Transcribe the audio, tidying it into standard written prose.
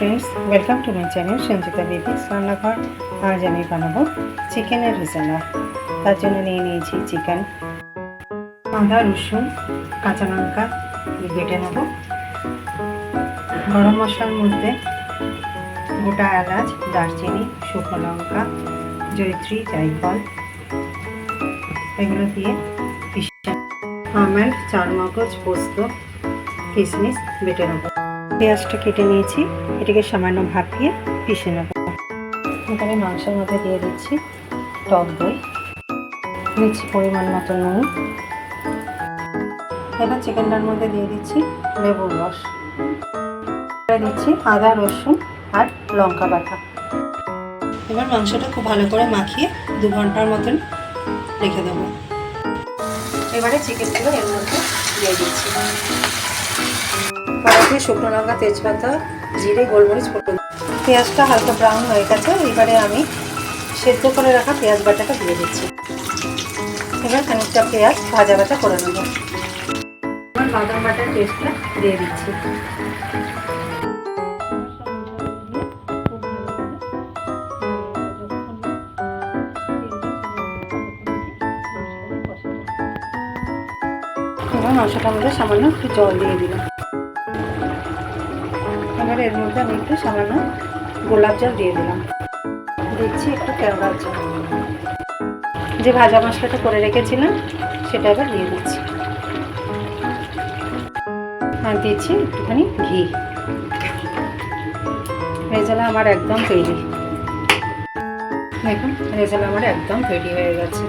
Friends, welcome to my channel Sanjita baby's रान्नाघर। आज आमी बानाबो चिकेनेर रेजाला। तार जोन्नो निये नियेछि चिकेन, आदा रसुन काँचा लंका बेटे नेब। गरम मशलार मध्य गोटा एलाच दारचिनी शुकनो लंका जयित्री जायफल एगुलो दिए आमेल चारमगज पोस्त किशमिश बेटे नेब। পেঁয়াজটা কেটে নিয়েছি, এটাকে সামান্য ভাপিয়ে পিষে নেব। এখানে মাংসের মধ্যে দিয়ে দিচ্ছি টক দই, দিচ্ছি পরিমাণ মতো নুন। এবার চিকেনটার মধ্যে দিয়ে দিচ্ছি লেবুর রস, দিচ্ছি আদা রসুন আর লঙ্কা বাটা। এবার মাংসটা খুব ভালো করে মাখিয়ে 2 ঘন্টার মতন রেখে দেবো। এবারে চিকেনগুলো এর মধ্যে দিয়ে দিচ্ছি। কড়াইতে শুকনো লঙ্কা তেজপাতা জিরে গোলমরিচ ফোড়ন। পেঁয়াজটা হালকা ব্রাউন হয়ে গেছে, এবারে আমি সেদ্ধ করে রাখা পেঁয়াজ বাটাটা দিয়ে দিচ্ছি। এবার খানিকটা পেঁয়াজ ভাজা ভাজা করে নেব। এবার বাদাম বাটার পেস্টটা দিয়ে দিচ্ছি। এবার মশলাটার মধ্যে সামান্য একটু জল দিয়ে দিলাম। এবার এর মধ্যে আমি একটু সামান্য গোলাপ জল দিয়ে দিলাম, দিচ্ছি একটু কেওড়ার জল। যে ভাজা মশলাটা করে রেখেছিলাম সেটা এবার দিয়ে দিচ্ছি, আর দিচ্ছি একটুখানি ঘি। রেজালা আমার একদম তৈরি। দেখুন রেজালা আমার একদম তৈরি হয়ে গেছে।